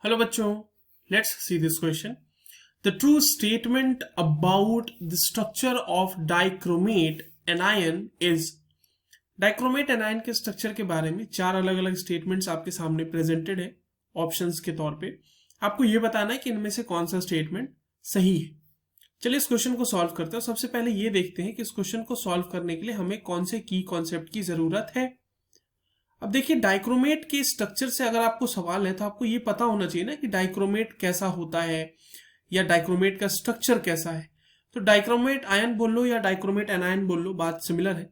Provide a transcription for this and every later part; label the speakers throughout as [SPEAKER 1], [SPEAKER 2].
[SPEAKER 1] Hello बच्चों, let's see this question. The true statement about the structure of dichromate anion is dichromate anion के structure के बारे में चार अलग अलग स्टेटमेंट्स आपके सामने प्रेजेंटेड है ऑप्शंस के तौर पे। आपको ये बताना है कि इनमें से कौन सा स्टेटमेंट सही है। चलिए इस क्वेश्चन को सॉल्व करते हैं। सबसे पहले ये देखते हैं कि इस क्वेश्चन को सॉल्व करने के लिए हमें कौन से की कॉन्सेप्ट की जरूरत है। अब देखिए, डाइक्रोमेट के स्ट्रक्चर से अगर आपको सवाल है तो आपको ये पता होना चाहिए ना कि डाइक्रोमेट कैसा होता है या डाइक्रोमेट का स्ट्रक्चर कैसा है। तो डाइक्रोमेट आयन बोल लो या डाइक्रोमेट एनायन बोल लो, बात सिमिलर है।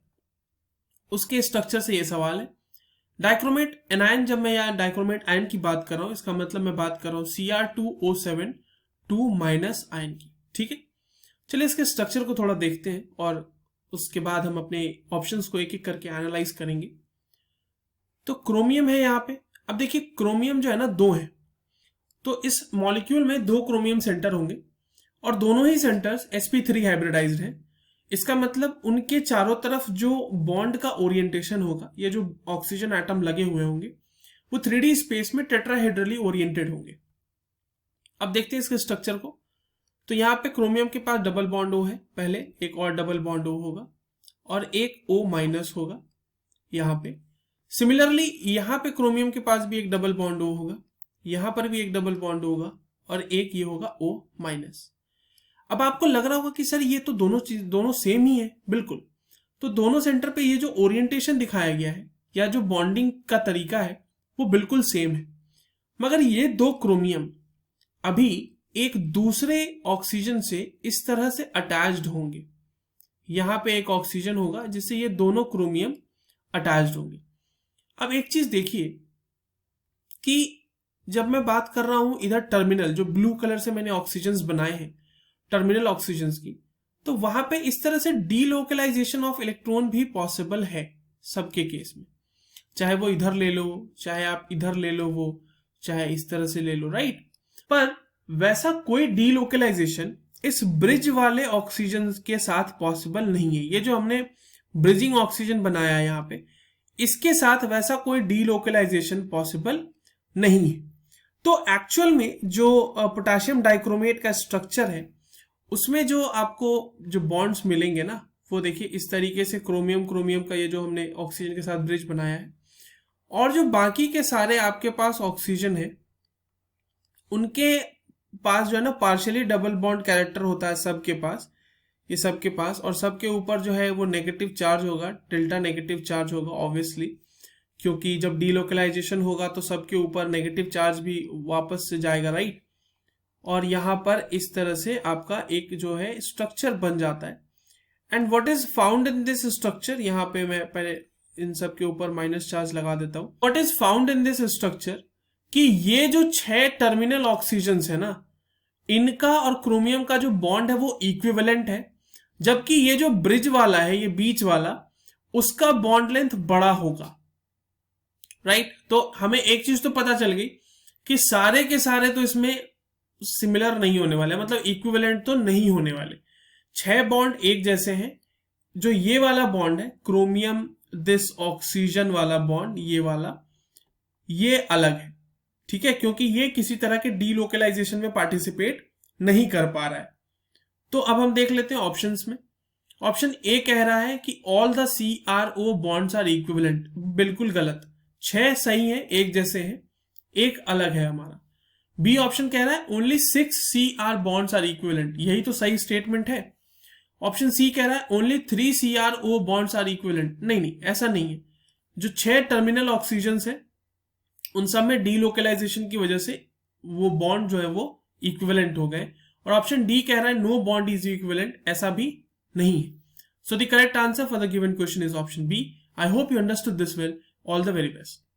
[SPEAKER 1] उसके स्ट्रक्चर से ये सवाल है। डाइक्रोमेट एनायन, जब मैं या डाइक्रोमेट आयन की बात कर रहा हूं, इसका मतलब मैं बात कर रहा हूं Cr2O7 2- आयन की। ठीक है, चलिए इसके स्ट्रक्चर को थोड़ा देखते हैं और उसके बाद हम अपने ऑप्शंस को एक एक करके एनालाइज करेंगे। तो क्रोमियम है यहाँ पे। अब देखिए, क्रोमियम जो है ना, दो है, तो इस मॉलिक्यूल में दो क्रोमियम सेंटर होंगे और दोनों ही सेंटर्स sp3 हाइब्रिडाइज्ड है। इसका मतलब उनके चारों तरफ जो बॉन्ड का ओरिएंटेशन होगा, ये जो ऑक्सीजन एटम लगे हुए होंगे, वो 3D स्पेस में टेट्राहेड्रली ओरिएंटेड होंगे। अब देखते हैं इसके स्ट्रक्चर को। तो यहाँ पे क्रोमियम के पास डबल बॉन्ड O है, पहले एक और डबल बॉन्ड O होगा और एक O- होगा यहाँ पे। सिमिलरली यहाँ पे क्रोमियम के पास भी एक डबल बॉन्ड O होगा, यहाँ पर भी एक डबल बॉन्ड होगा और एक ये होगा O-। अब आपको लग रहा होगा कि सर ये तो दोनों सेम ही है। बिल्कुल, तो दोनों सेंटर पे ये जो ओरिएंटेशन दिखाया गया है या जो बॉन्डिंग का तरीका है वो बिल्कुल सेम है। मगर ये दो क्रोमियम अभी एक दूसरे ऑक्सीजन से इस तरह से अटैच्ड होंगे। यहाँ पे एक ऑक्सीजन होगा जिससे ये दोनों क्रोमियम अटैच्ड होंगे। अब एक चीज देखिए कि जब मैं बात कर रहा हूं इधर टर्मिनल, जो ब्लू कलर से मैंने ऑक्सीजन्स बनाए हैं, टर्मिनल ऑक्सीजन्स की, तो वहां पे इस तरह से डीलोकलाइजेशन ऑफ इलेक्ट्रॉन भी पॉसिबल है सबके केस में। चाहे वो इधर ले लो, चाहे आप इधर ले लो, वो चाहे इस तरह से ले लो, राइट। पर वैसा कोई डीलोकलाइजेशन इस ब्रिज वाले ऑक्सीजन के साथ पॉसिबल नहीं है। ये जो हमने ब्रिजिंग ऑक्सीजन बनाया है यहाँ पे, इसके साथ वैसा कोई डीलोकलाइजेशन पॉसिबल नहीं है। तो एक्चुअल में जो पोटेशियम डाइक्रोमेट का स्ट्रक्चर है, उसमें जो आपको जो बॉन्ड्स मिलेंगे ना, वो देखिए इस तरीके से क्रोमियम क्रोमियम का ये जो हमने ऑक्सीजन के साथ ब्रिज बनाया है, और जो बाकी के सारे आपके पास ऑक्सीजन है उनके पास जो है ना पार्शियली डबल बॉन्ड कैरेक्टर होता है सबके पास, ये सबके पास, और सबके ऊपर जो है वो नेगेटिव चार्ज होगा, डेल्टा नेगेटिव चार्ज होगा ऑब्वियसली, क्योंकि जब डीलोकलाइजेशन होगा तो सबके ऊपर नेगेटिव चार्ज भी वापस से जाएगा, राइट। और यहाँ पर इस तरह से आपका एक जो है स्ट्रक्चर बन जाता है। And what is found in this structure, यहाँ पे मैं पहले इन सब के ऊपर माइनस चार्ज लगा देता हूं। What is found in this structure कि ये जो 6 टर्मिनल ऑक्सीजन है ना, इनका और क्रोमियम का जो बॉन्ड है वो इक्विवेलेंट है, जबकि ये जो ब्रिज वाला है, ये बीच वाला, उसका बॉन्ड लेंथ बड़ा होगा, राइट। तो हमें एक चीज तो पता चल गई कि सारे के सारे तो इसमें सिमिलर नहीं होने वाले, मतलब इक्विवेलेंट तो नहीं होने वाले। 6 बॉन्ड एक जैसे हैं। जो ये वाला बॉन्ड है क्रोमियम दिस ऑक्सीजन वाला बॉन्ड, ये वाला, ये अलग है, ठीक है, क्योंकि ये किसी तरह के डीलोकलाइजेशन में पार्टिसिपेट नहीं कर पा रहा है। तो अब हम देख लेते हैं ऑप्शंस में। ऑप्शन ए कह रहा है कि all the CRO bonds are equivalent. बिल्कुल गलत, 6 सही है, एक जैसे हैं, एक अलग है हमारा। बी ऑप्शन कह रहा है only 6 CR bonds are equivalent. यही तो सही स्टेटमेंट है। ऑप्शन सी कह रहा है only 3 CRO bonds are equivalent. नहीं नहीं, ऐसा नहीं है। जो 6 टर्मिनल ऑक्सीजन है उन सब में डीलोकलाइजेशन की वजह से वो बॉन्ड जो है वो इक्विवेलेंट हो गए। और ऑप्शन डी कह रहा है नो बॉन्ड इज इक्विवेलेंट, ऐसा भी नहीं है। So the correct answer for the given question is option B. I hope you understood this well. All the very best.